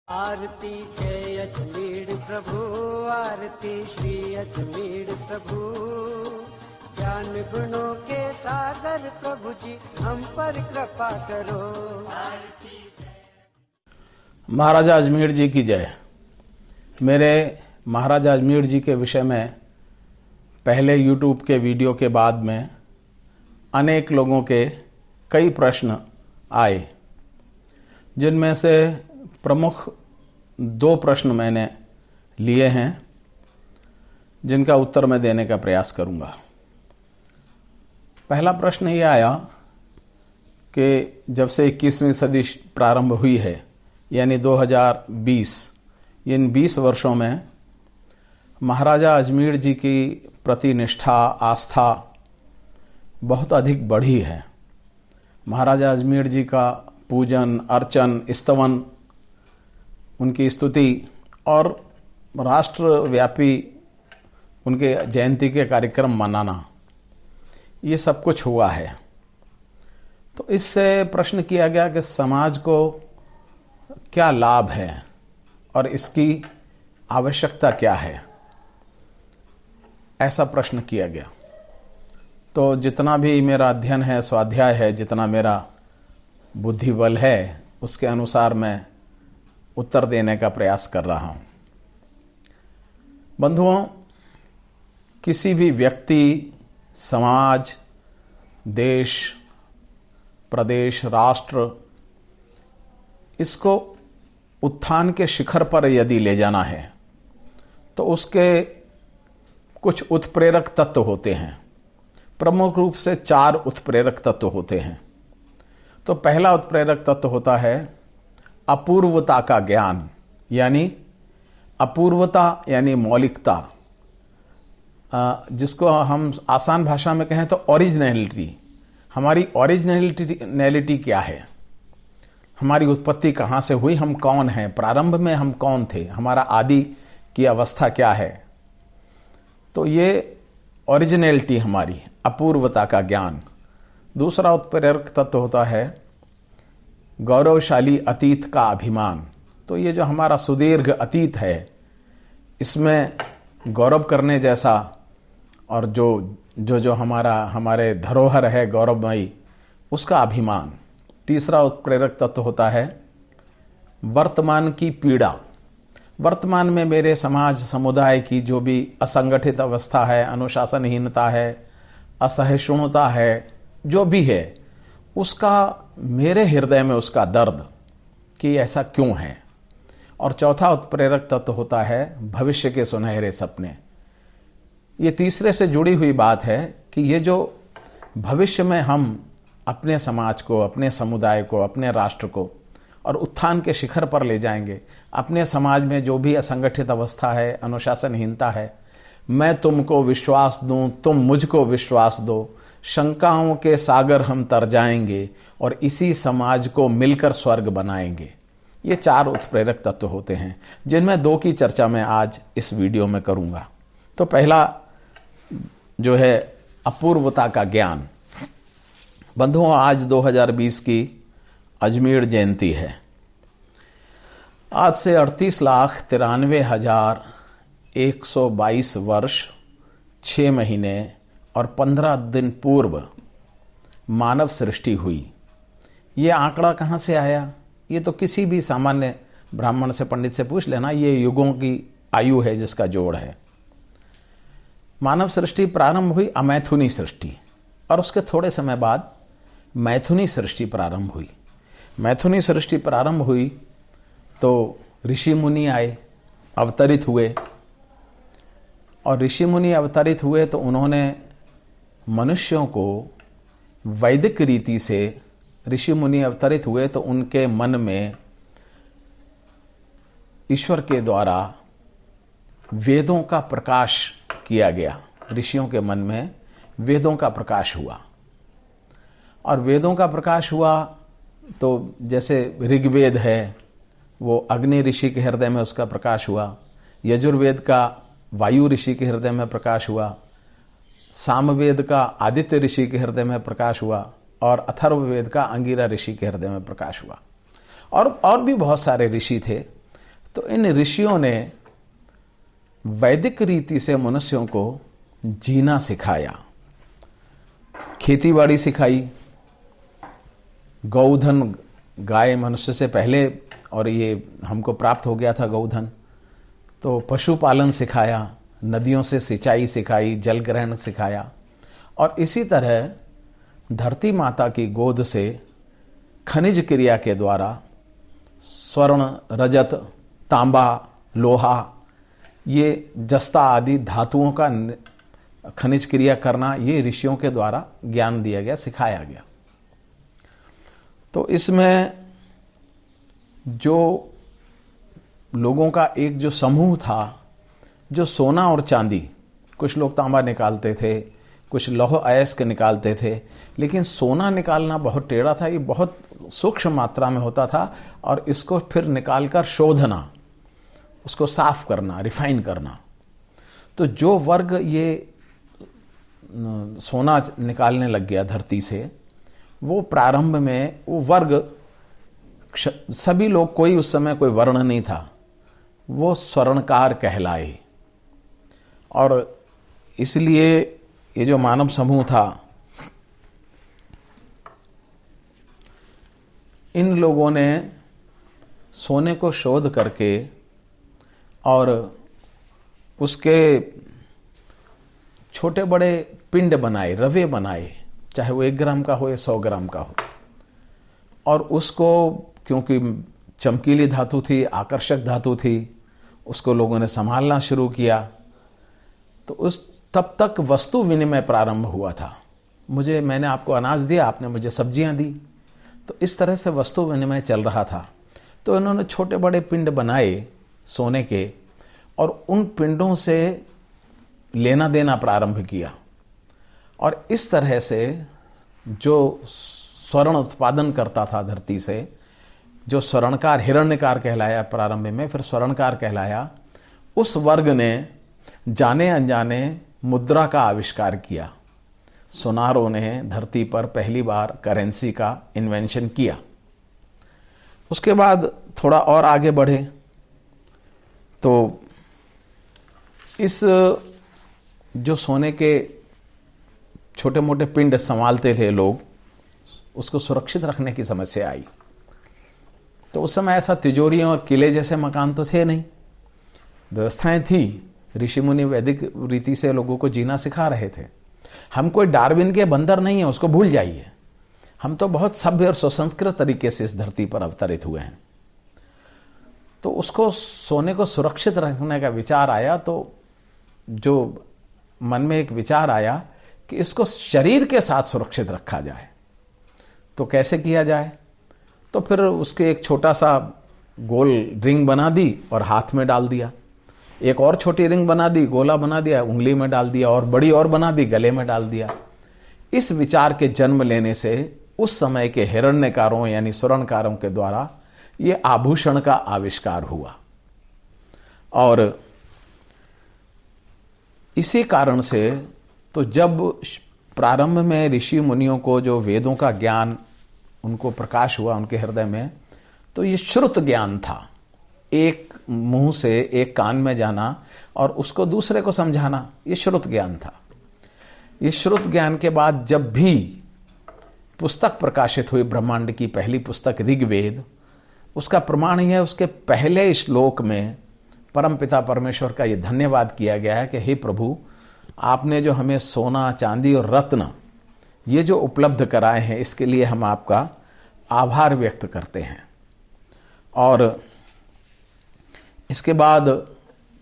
आरती जय अजमेर प्रभु, आरती श्री अजमेर प्रभु। ज्ञान गुणों के सागर प्रभु जी, हम पर कृपा करो। महाराजा अजमेर जी की जय। मेरे महाराजा अजमेर जी के विषय में पहले YouTube के वीडियो के बाद में अनेक लोगों के कई प्रश्न आए, जिनमें से प्रमुख 2 प्रश्न मैंने लिए हैं, जिनका उत्तर मैं देने का प्रयास करूंगा। पहला प्रश्न ये आया कि जब से 21वीं सदी प्रारंभ हुई है, यानी 2020, इन 20 वर्षों में महाराजा अजमेर जी की प्रति निष्ठा, आस्था बहुत अधिक बढ़ी है। महाराजा अजमेर जी का पूजन, अर्चन, स्तवन, उनकी स्तुति और राष्ट्रव्यापी उनके जयंती के कार्यक्रम मनाना, ये सब कुछ हुआ है। तो इससे प्रश्न किया गया कि समाज को क्या लाभ है और इसकी आवश्यकता क्या है, ऐसा प्रश्न किया गया। तो जितना भी मेरा अध्ययन है, स्वाध्याय है, जितना मेरा बुद्धि बल है, उसके अनुसार मैं उत्तर देने का प्रयास कर रहा हूं। बंधुओं, किसी भी व्यक्ति, समाज, देश, प्रदेश, राष्ट्र, इसको उत्थान के शिखर पर यदि ले जाना है तो उसके कुछ उत्प्रेरक तत्व होते हैं। प्रमुख रूप से 4 उत्प्रेरक तत्व होते हैं। तो पहला उत्प्रेरक तत्व होता है अपूर्वता का ज्ञान, यानी अपूर्वता यानी मौलिकता, जिसको हम आसान भाषा में कहें तो ओरिजिनलिटी। हमारी ओरिजिनलिटी क्या है, हमारी उत्पत्ति कहाँ से हुई, हम कौन हैं, प्रारंभ में हम कौन थे, हमारा आदि की अवस्था क्या है। तो ये ओरिजिनलिटी हमारी, अपूर्वता का ज्ञान। दूसरा उत्प्रेरक तत्व होता है गौरवशाली अतीत का अभिमान। तो ये जो हमारा सुदीर्घ अतीत है, इसमें गौरव करने जैसा और जो हमारे धरोहर है गौरवमयी, उसका अभिमान। तीसरा उत्प्रेरक तत्व होता है वर्तमान की पीड़ा। वर्तमान में मेरे समाज समुदाय की जो भी असंगठित अवस्था है, अनुशासनहीनता है, असहिष्णुता है, जो भी है, उसका मेरे हृदय में उसका दर्द कि ऐसा क्यों है। और चौथा उत्प्रेरक तत्व होता है भविष्य के सुनहरे सपने। ये तीसरे से जुड़ी हुई बात है कि ये जो भविष्य में हम अपने समाज को, अपने समुदाय को, अपने राष्ट्र को और उत्थान के शिखर पर ले जाएंगे। अपने समाज में जो भी असंगठित अवस्था है, अनुशासनहीनता है, मैं तुमको विश्वास दूं, तुम मुझको विश्वास दो, शंकाओं के सागर हम तर जाएंगे और इसी समाज को मिलकर स्वर्ग बनाएंगे। ये 4 उत्प्रेरक तत्व होते हैं, जिनमें 2 की चर्चा मैं आज इस वीडियो में करूंगा। तो पहला जो है अपूर्वता का ज्ञान। बंधुओं, आज 2020 की अजमेर जयंती है। आज से 38,93,122 वर्ष, 6 महीने और 15 दिन पूर्व मानव सृष्टि हुई। ये आंकड़ा कहाँ से आया? ये तो किसी भी सामान्य ब्राह्मण से, पंडित से पूछ लेना, ये युगों की आयु है जिसका जोड़ है। मानव सृष्टि प्रारंभ हुई अमैथुनी सृष्टि, और उसके थोड़े समय बाद मैथुनी सृष्टि प्रारंभ हुई। मैथुनी सृष्टि प्रारंभ हुई तो ऋषि मुनि आए, अवतरित हुए, और ऋषि मुनि अवतरित हुए तो उन्होंने मनुष्यों को वैदिक रीति से, ऋषि मुनि अवतरित हुए तो उनके मन में ईश्वर के द्वारा वेदों का प्रकाश किया गया। ऋषियों के मन में वेदों का प्रकाश हुआ, और वेदों का प्रकाश हुआ तो जैसे ऋग्वेद है, वो अग्नि ऋषि के हृदय में उसका प्रकाश हुआ। यजुर्वेद का वायु ऋषि के हृदय में प्रकाश हुआ। सामवेद का आदित्य ऋषि के हृदय में प्रकाश हुआ, और अथर्ववेद का अंगिरा ऋषि के हृदय में प्रकाश हुआ। और भी बहुत सारे ऋषि थे, तो इन ऋषियों ने वैदिक रीति से मनुष्यों को जीना सिखाया, खेतीबाड़ी सिखाई, गौधन, गाय मनुष्य से पहले और ये हमको प्राप्त हो गया था गौधन, तो पशुपालन सिखाया, नदियों से सिंचाई सिखाई, जल ग्रहण सिखाया, और इसी तरह धरती माता की गोद से खनिज क्रिया के द्वारा स्वर्ण, रजत, तांबा, लोहा, ये जस्ता आदि धातुओं का खनिज क्रिया करना, ये ऋषियों के द्वारा ज्ञान दिया गया, सिखाया गया। तो इसमें जो लोगों का एक जो समूह था, जो सोना और चांदी, कुछ लोग तांबा निकालते थे, कुछ लौह अयस्क निकालते थे, लेकिन सोना निकालना बहुत टेढ़ा था, ये बहुत सूक्ष्म मात्रा में होता था, और इसको फिर निकालकर शोधना, उसको साफ करना, रिफाइन करना। तो जो वर्ग ये सोना निकालने लग गया धरती से, वो प्रारंभ में वो वर्ग, सभी लोग, कोई उस समय कोई वर्ण नहीं था, वो स्वर्णकार कहलाए। और इसलिए ये जो मानव समूह था, इन लोगों ने सोने को शोध करके और उसके छोटे बड़े पिंड बनाए, रवे बनाए, चाहे वो 1 ग्राम का हो या 100 ग्राम का हो, और उसको, क्योंकि चमकीली धातु थी, आकर्षक धातु थी, उसको लोगों ने संभालना शुरू किया। तो तब तक वस्तु विनिमय प्रारंभ हुआ था। मैंने आपको अनाज दिया, आपने मुझे सब्जियां दी, तो इस तरह से वस्तु विनिमय चल रहा था। तो इन्होंने छोटे बड़े पिंड बनाए सोने के, और उन पिंडों से लेना देना प्रारंभ किया, और इस तरह से जो स्वर्ण उत्पादन करता था धरती से, जो स्वर्णकार, हिरण्यकार कहलाया प्रारंभ में, फिर स्वर्णकार कहलाया, उस वर्ग ने जाने अनजाने मुद्रा का आविष्कार किया। सुनारों ने धरती पर पहली बार करेंसी का इन्वेंशन किया। उसके बाद थोड़ा और आगे बढ़े तो इस जो सोने के छोटे मोटे पिंड संभालते थे लोग, उसको सुरक्षित रखने की समस्या आई। तो उस समय ऐसा तिजोरियों और किले जैसे मकान तो थे नहीं, व्यवस्थाएं थी। ऋषि मुनि वैदिक रीति से लोगों को जीना सिखा रहे थे। हम कोई डार्विन के बंदर नहीं है, उसको भूल जाइए। हम तो बहुत सभ्य और सुसंस्कृत तरीके से इस धरती पर अवतरित हुए हैं। तो उसको, सोने को सुरक्षित रखने का विचार आया, तो जो मन में एक विचार आया कि इसको शरीर के साथ सुरक्षित रखा जाए। तो कैसे किया जाए? तो फिर उसके एक छोटा सा गोल रिंग बना दी और हाथ में डाल दिया, एक और छोटी रिंग बना दी, गोला बना दिया, उंगली में डाल दिया, और बड़ी और बना दी, गले में डाल दिया। इस विचार के जन्म लेने से उस समय के हिरण्यकारों यानी स्वर्णकारों के द्वारा ये आभूषण का आविष्कार हुआ। और इसी कारण से तो जब प्रारंभ में ऋषि मुनियों को जो वेदों का ज्ञान उनको प्रकाश हुआ उनके हृदय में, तो ये श्रुत ज्ञान था। एक मुंह से एक कान में जाना और उसको दूसरे को समझाना, ये श्रुत ज्ञान था। ये श्रुत ज्ञान के बाद जब भी पुस्तक प्रकाशित हुई, ब्रह्मांड की पहली पुस्तक ऋग्वेद, उसका प्रमाण ही है, उसके पहले श्लोक में परमपिता परमेश्वर का ये धन्यवाद किया गया है कि हे प्रभु, आपने जो हमें सोना, चांदी और रत्न ये जो उपलब्ध कराए हैं, इसके लिए हम आपका आभार व्यक्त करते हैं। और इसके बाद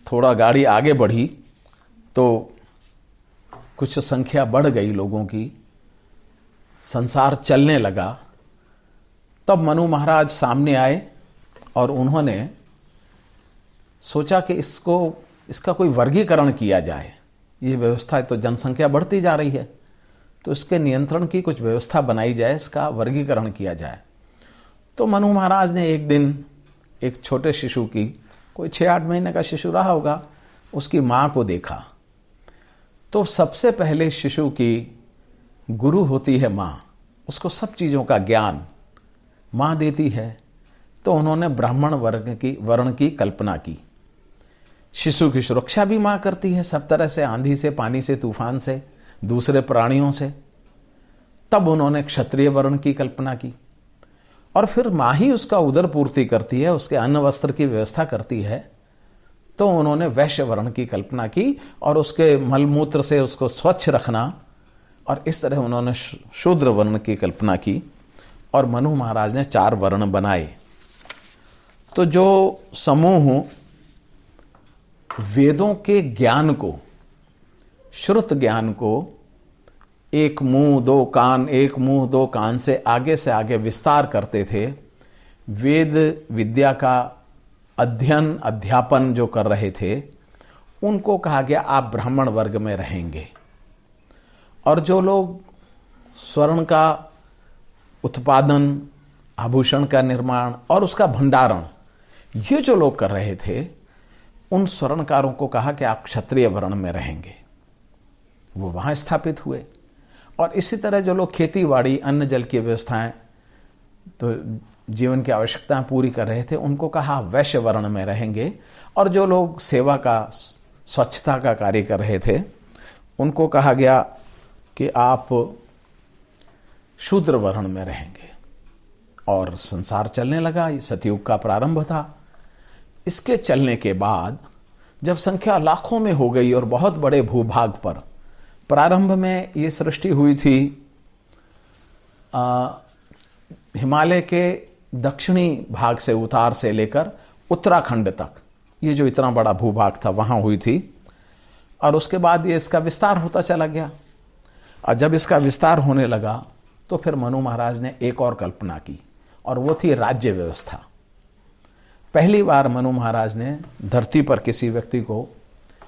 थोड़ा गाड़ी आगे बढ़ी तो कुछ संख्या बढ़ गई लोगों की, संसार चलने लगा। तब मनु महाराज सामने आए और उन्होंने सोचा कि इसका कोई वर्गीकरण किया जाए। ये व्यवस्था, तो जनसंख्या बढ़ती जा रही है, तो इसके नियंत्रण की कुछ व्यवस्था बनाई जाए, इसका वर्गीकरण किया जाए। तो मनु महाराज ने एक दिन एक छोटे शिशु की, कोई 6-8 महीने का शिशु रहा होगा, उसकी माँ को देखा। तो सबसे पहले शिशु की गुरु होती है माँ, उसको सब चीज़ों का ज्ञान माँ देती है। तो उन्होंने ब्राह्मण वर्ण की कल्पना की। शिशु की सुरक्षा भी मां करती है सब तरह से, आंधी से, पानी से, तूफान से, दूसरे प्राणियों से। तब उन्होंने क्षत्रिय वर्ण की कल्पना की और फिर मां ही उसका उदर पूर्ति करती है, उसके अन्न वस्त्र की व्यवस्था करती है, तो उन्होंने वैश्य वर्ण की कल्पना की और उसके मलमूत्र से उसको स्वच्छ रखना, और इस तरह उन्होंने शूद्र वर्ण की कल्पना की और मनु महाराज ने 4 वर्ण बनाए। तो जो समूह वेदों के ज्ञान को, श्रुत ज्ञान को एक मुंह दो कान, एक मुंह दो कान से आगे विस्तार करते थे, वेद विद्या का अध्ययन अध्यापन जो कर रहे थे, उनको कहा गया आप ब्राह्मण वर्ग में रहेंगे। और जो लोग स्वर्ण का उत्पादन, आभूषण का निर्माण और उसका भंडारण, ये जो लोग कर रहे थे, उन स्वर्णकारों को कहा कि आप क्षत्रिय वर्ण में रहेंगे। वो वहां स्थापित हुए। और इसी तरह जो लोग खेती बाड़ी, अन्न जल की व्यवस्थाएं, तो जीवन की आवश्यकताएं पूरी कर रहे थे, उनको कहा वैश्य वर्ण में रहेंगे। और जो लोग सेवा का, स्वच्छता का कार्य कर रहे थे, उनको कहा गया कि आप शूद्र वर्ण में रहेंगे। और संसार चलने लगा। ये सतयुग का प्रारंभ था। इसके चलने के बाद जब संख्या लाखों में हो गई और बहुत बड़े भूभाग पर, प्रारंभ में ये सृष्टि हुई थी हिमालय के दक्षिणी भाग से, उतार से लेकर उत्तराखंड तक, ये जो इतना बड़ा भूभाग था वहां हुई थी। और उसके बाद ये इसका विस्तार होता चला गया। और जब इसका विस्तार होने लगा तो फिर मनु महाराज ने एक और कल्पना की, और वो थी राज्य व्यवस्था। पहली बार मनु महाराज ने धरती पर किसी व्यक्ति को,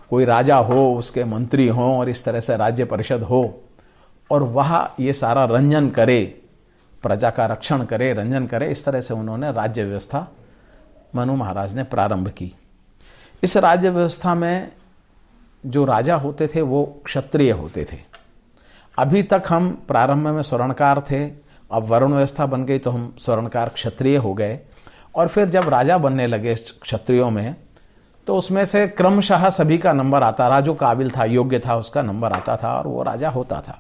कोई राजा हो, उसके मंत्री हो और इस तरह से राज्य परिषद हो, और वह ये सारा रंजन करे, प्रजा का रक्षण करे, रंजन करे, इस तरह से उन्होंने राज्य व्यवस्था मनु महाराज ने प्रारंभ की। इस राज्य व्यवस्था में जो राजा होते थे वो क्षत्रिय होते थे। अभी तक हम प्रारंभ में स्वर्णकार थे, अब वर्ण व्यवस्था बन गई तो हम स्वर्णकार क्षत्रिय हो गए। और फिर जब राजा बनने लगे क्षत्रियों में, तो उसमें से क्रमशः सभी का नंबर आता रहा, जो काबिल था, योग्य था, उसका नंबर आता था और वो राजा होता था।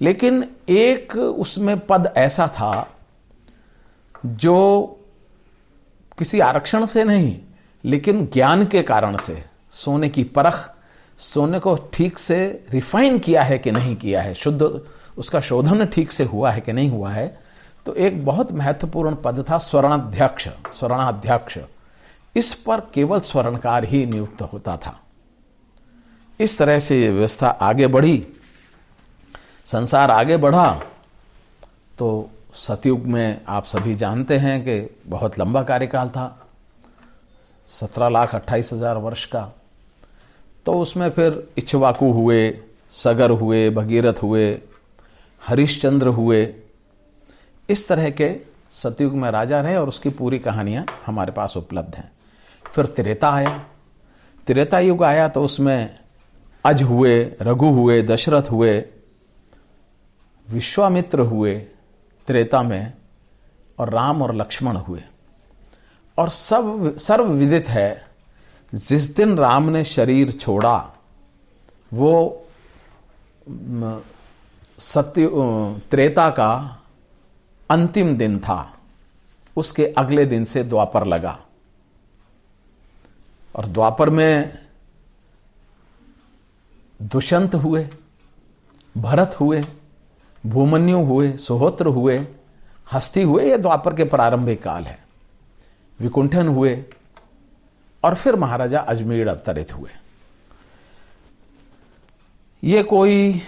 लेकिन एक उसमें पद ऐसा था जो किसी आरक्षण से नहीं, लेकिन ज्ञान के कारण से, सोने की परख, सोने को ठीक से रिफाइन किया है कि नहीं किया है, शुद्ध उसका शोधन ठीक से हुआ है कि नहीं हुआ है, तो एक बहुत महत्वपूर्ण पद था स्वर्णाध्यक्ष, स्वर्णाध्यक्ष। इस पर केवल स्वर्णकार ही नियुक्त होता था। इस तरह से ये व्यवस्था आगे बढ़ी, संसार आगे बढ़ा। तो सतयुग में आप सभी जानते हैं कि बहुत लंबा कार्यकाल था, 17,28,000 वर्ष का। तो उसमें फिर इक्ष्वाकु हुए, सगर हुए, भगीरथ हुए, हरिश्चंद्र हुए, इस तरह के सतयुग में राजा रहे और उसकी पूरी कहानियां हमारे पास उपलब्ध हैं। फिर त्रेता आया, त्रेता युग आया तो उसमें अज हुए, रघु हुए, दशरथ हुए, विश्वामित्र हुए त्रेता में, और राम और लक्ष्मण हुए। और सब सर्व विदित है, जिस दिन राम ने शरीर छोड़ा वो त्रेता का अंतिम दिन था। उसके अगले दिन से द्वापर लगा, और द्वापर में दुष्यंत हुए, भरत हुए, भूमन्यु हुए, सुहोत्र हुए, हस्ती हुए। यह द्वापर के प्रारंभिक काल है। विकुंठन हुए, और फिर महाराजा अजमेर अवतरित हुए। ये कोई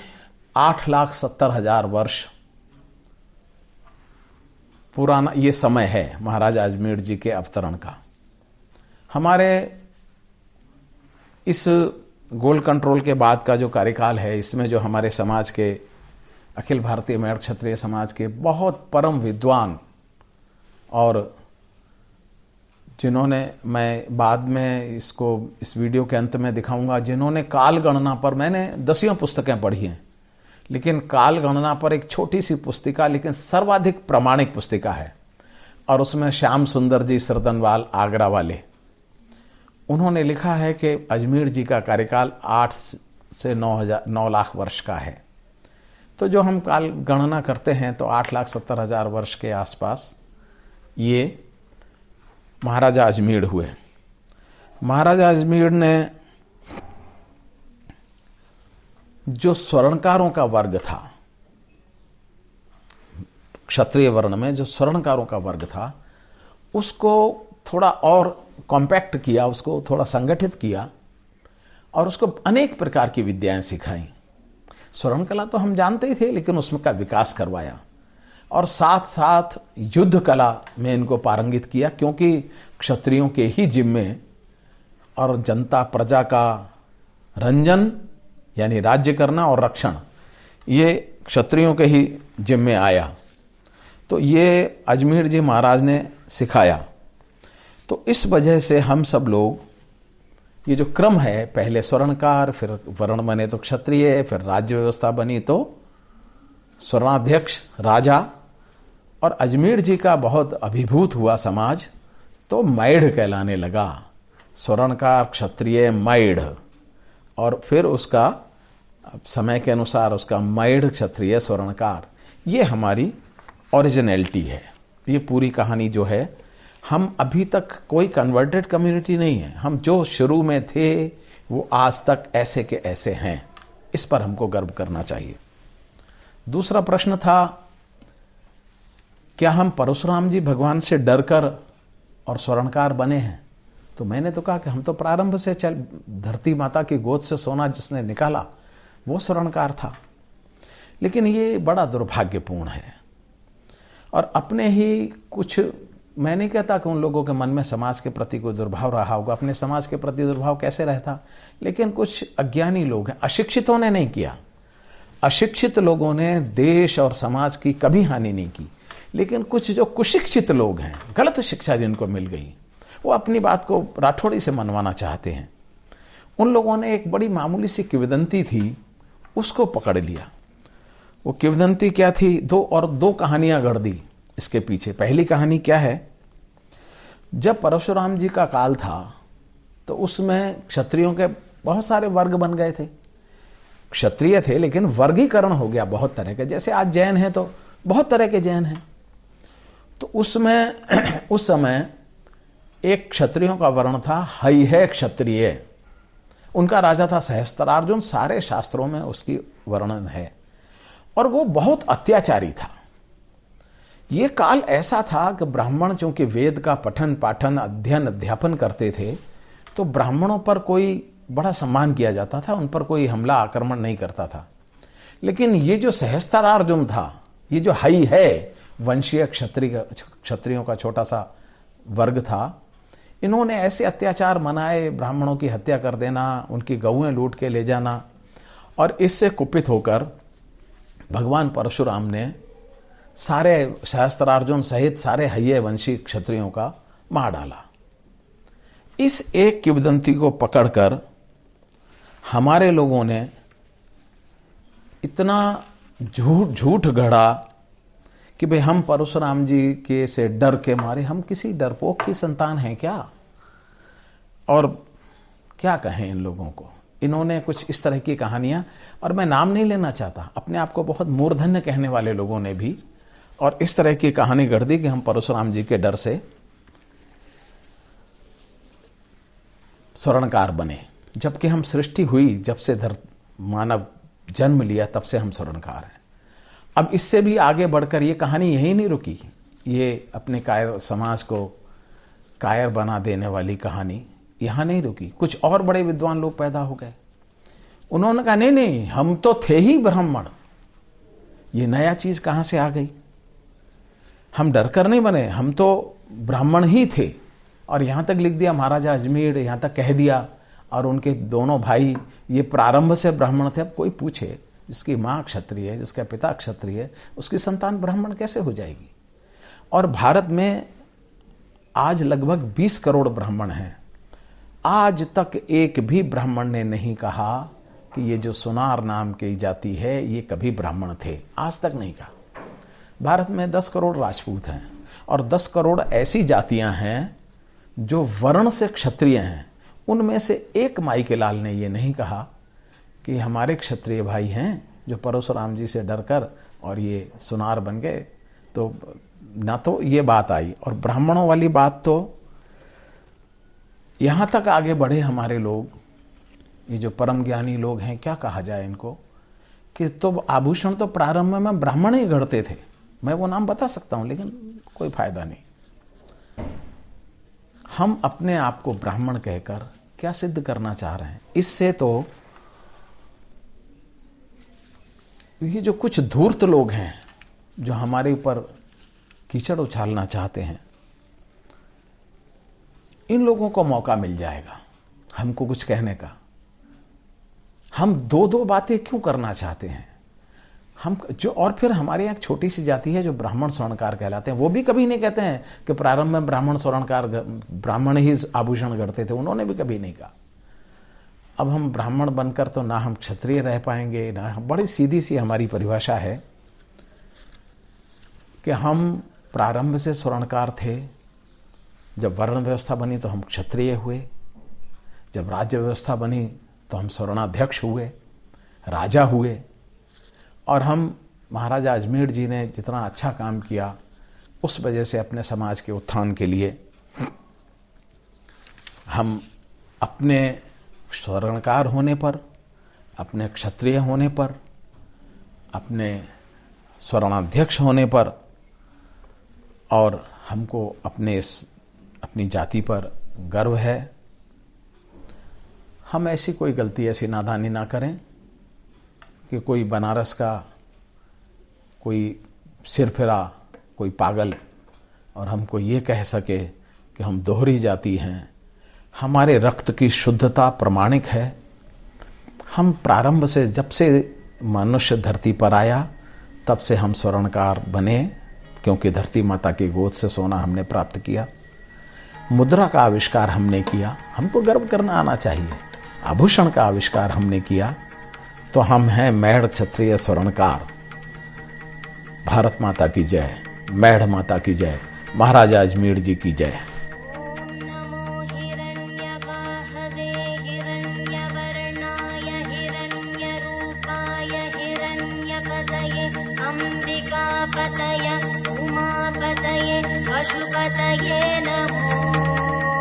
8,70,000 वर्ष पुराना ये समय है महाराजा अजमेर जी के अवतरण का। हमारे इस गोल्ड कंट्रोल के बाद का जो कार्यकाल है, इसमें जो हमारे समाज के, अखिल भारतीय मेड़ क्षत्रिय समाज के बहुत परम विद्वान, और जिन्होंने, मैं बाद में इसको इस वीडियो के अंत में दिखाऊंगा, जिन्होंने काल गणना पर, मैंने 10 पुस्तकें पढ़ी हैं, लेकिन काल गणना पर एक छोटी सी पुस्तिका, लेकिन सर्वाधिक प्रामाणिक पुस्तिका है। और उसमें श्याम सुंदर जी सरदनवाल आगरा वाले, उन्होंने लिखा है कि अजमेर जी का कार्यकाल 8 से 9 लाख वर्ष का है। तो जो हम काल गणना करते हैं तो 8,70,000 वर्ष के आसपास ये महाराजा अजमेर हुए। महाराजा अजमेर ने जो स्वर्णकारों का वर्ग था, क्षत्रिय वर्ण में जो स्वर्णकारों का वर्ग था, उसको थोड़ा और कॉम्पैक्ट किया, उसको थोड़ा संगठित किया और उसको अनेक प्रकार की विद्याएं सिखाई। स्वर्ण कला तो हम जानते ही थे, लेकिन उसमें का विकास करवाया और साथ साथ युद्ध कला में इनको पारंगित किया, क्योंकि क्षत्रियों के ही जिम्मे और जनता प्रजा का रंजन यानी राज्य करना और रक्षण, ये क्षत्रियों के ही जिम्मे आया। तो ये अजमेर जी महाराज ने सिखाया। तो इस वजह से हम सब लोग, ये जो क्रम है, पहले स्वर्णकार, फिर वर्ण बने तो क्षत्रिय, फिर राज्य व्यवस्था बनी तो स्वर्णाध्यक्ष राजा, और अजमेर जी का बहुत अभिभूत हुआ समाज तो मैढ़ कहलाने लगा। स्वर्णकार, क्षत्रिय, मैढ़, और फिर उसका समय के अनुसार उसका मैढ़, क्षत्रिय, स्वर्णकार, ये हमारी ओरिजिनलिटी है। ये पूरी कहानी जो है, हम अभी तक कोई कन्वर्टेड कम्युनिटी नहीं है। हम जो शुरू में थे वो आज तक ऐसे के ऐसे हैं। इस पर हमको गर्व करना चाहिए। दूसरा प्रश्न था, क्या हम परशुराम जी भगवान से डरकर और स्वर्णकार बने हैं? तो मैंने तो कहा कि हम तो प्रारंभ से धरती माता की गोद से सोना जिसने निकाला वो स्वर्णकार था। लेकिन ये बड़ा दुर्भाग्यपूर्ण है। और अपने ही कुछ, मैं नहीं कहता कि उन लोगों के मन में समाज के प्रति कोई दुर्भाव रहा होगा, अपने समाज के प्रति दुर्भाव कैसे रहता, लेकिन कुछ अज्ञानी लोग हैं, अशिक्षितों ने नहीं किया। अशिक्षित लोगों ने देश और समाज की कभी हानि नहीं की, लेकिन कुछ जो कुशिक्षित लोग हैं, गलत शिक्षा जिनको मिल गई, वो अपनी बात को राठौड़ी से मनवाना चाहते हैं। उन लोगों ने एक बड़ी मामूली सी किंवदंती थी, उसको पकड़ लिया। वो किंवदंती क्या थी? दो कहानियां गढ़ दी इसके पीछे। पहली कहानी क्या है, जब परशुराम जी का काल था तो उसमें क्षत्रियों के बहुत सारे वर्ग बन गए थे। क्षत्रिय थे लेकिन वर्गीकरण हो गया बहुत तरह के। जैसे आज जैन हैं तो बहुत तरह के जैन हैं। तो उसमें उस समय एक क्षत्रियों का वर्ण था है क्षत्रिय, उनका राजा था सहस्त्रार्जुन, सारे शास्त्रों में उसकी वर्णन है, और वो बहुत अत्याचारी था। ये काल ऐसा था कि ब्राह्मण चूंकि वेद का पठन पाठन अध्ययन अध्यापन करते थे, तो ब्राह्मणों पर कोई बड़ा सम्मान किया जाता था, उन पर कोई हमला आक्रमण नहीं करता था। लेकिन ये जो सहस्त्रार्जुन था, ये जो है वंशीय क्षत्रियों का छोटा सा वर्ग था, इन्होंने ऐसे अत्याचार मनाए, ब्राह्मणों की हत्या कर देना, उनकी गौएं लूट के ले जाना, और इससे कुपित होकर भगवान परशुराम ने सारे सहस्त्रार्जुन सहित सारे हय्ये वंशी क्षत्रियों का मार डाला। इस एक किंवदंती को पकड़कर हमारे लोगों ने इतना झूठ गढ़ा कि भाई हम परशुराम जी के से डर के मारे, हम किसी डरपोक की संतान हैं क्या? और क्या कहें इन लोगों को। इन्होंने कुछ इस तरह की कहानियां, और मैं नाम नहीं लेना चाहता, अपने आप को बहुत मूर्धन्य कहने वाले लोगों ने भी और इस तरह की कहानी गढ़ दी कि हम परशुराम जी के डर से स्वर्णकार बने। जबकि हम सृष्टि हुई, जब से मानव जन्म लिया, तब से हम स्वर्णकार हैं। अब इससे भी आगे बढ़कर ये कहानी यही नहीं रुकी। ये अपने कायर समाज को कायर बना देने वाली कहानी यहाँ नहीं रुकी। कुछ और बड़े विद्वान लोग पैदा हो गए। उन्होंने कहा नहीं, हम तो थे ही ब्राह्मण, ये नया चीज कहाँ से आ गई? हम डर कर नहीं बने, हम तो ब्राह्मण ही थे। और यहाँ तक लिख दिया महाराजा अजमेर, यहाँ तक कह दिया, और उनके दोनों भाई ये प्रारंभ से ब्राह्मण थे। अब कोई पूछे, जिसकी माँ क्षत्रिय है, जिसका पिता क्षत्रिय है, उसकी संतान ब्राह्मण कैसे हो जाएगी? और भारत में आज लगभग 20 करोड़ ब्राह्मण हैं। आज तक एक भी ब्राह्मण ने नहीं कहा कि ये जो सोनार नाम की जाति है ये कभी ब्राह्मण थे, आज तक नहीं कहा। भारत में 10 करोड़ राजपूत हैं, और 10 करोड़ ऐसी जातियां हैं जो वर्ण से क्षत्रिय हैं। उनमें से एक माई के लाल ने ये नहीं कहा कि हमारे क्षत्रिय भाई हैं जो परशुराम जी से डरकर और ये सुनार बन गए। तो ना तो ये बात आई। और ब्राह्मणों वाली बात तो यहाँ तक आगे बढ़े हमारे लोग, ये जो परम ज्ञानी लोग हैं, क्या कहा जाए इनको, कि तो आभूषण तो प्रारंभ में ब्राह्मण ही गढ़ते थे। मैं वो नाम बता सकता हूँ लेकिन कोई फायदा नहीं। हम अपने आप को ब्राह्मण कहकर क्या सिद्ध करना चाह रहे हैं? इससे तो ये जो कुछ धूर्त लोग हैं जो हमारे ऊपर कीचड़ उछालना चाहते हैं, इन लोगों को मौका मिल जाएगा हमको कुछ कहने का। हम दो दो बातें क्यों करना चाहते हैं हम जो? और फिर हमारे यहाँ एक छोटी सी जाति है जो ब्राह्मण स्वर्णकार कहलाते हैं। वो भी कभी नहीं कहते हैं कि प्रारंभ में ब्राह्मण स्वर्णकार, ब्राह्मण ही आभूषण करते थे। उन्होंने भी कभी नहीं कहा। अब हम ब्राह्मण बनकर तो ना हम क्षत्रिय रह पाएंगे, ना हम, बड़ी सीधी सी हमारी परिभाषा है कि हम प्रारंभ से स्वर्णकार थे। जब वर्ण व्यवस्था बनी तो हम क्षत्रिय हुए, जब राज्य व्यवस्था बनी तो हम स्वर्णाध्यक्ष हुए, राजा हुए। और हम, महाराजा अजमेर जी ने जितना अच्छा काम किया उस वजह से अपने समाज के उत्थान के लिए हम अपने स्वर्णकार होने पर, अपने क्षत्रिय होने पर, अपने स्वर्णाध्यक्ष होने पर और हमको अपनी जाति पर गर्व है। हम ऐसी कोई गलती, ऐसी नादानी ना करें कि कोई बनारस का कोई सिरफिरा, कोई पागल और हमको ये कह सके कि हम दोहरी जाति हैं। हमारे रक्त की शुद्धता प्रमाणिक है। हम प्रारंभ से, जब से मनुष्य धरती पर आया तब से हम स्वर्णकार बने, क्योंकि धरती माता की गोद से सोना हमने प्राप्त किया। मुद्रा का आविष्कार हमने किया, हमको गर्व करना आना चाहिए। आभूषण का आविष्कार हमने किया, तो हम हैं मेढ़ क्षत्रिय स्वर्णकार। भारत माता की जय, मेढ़ माता की जय, महाराजा अजमेर जी की जय। अंबिकापतये उमापतये पशुपतये नमो।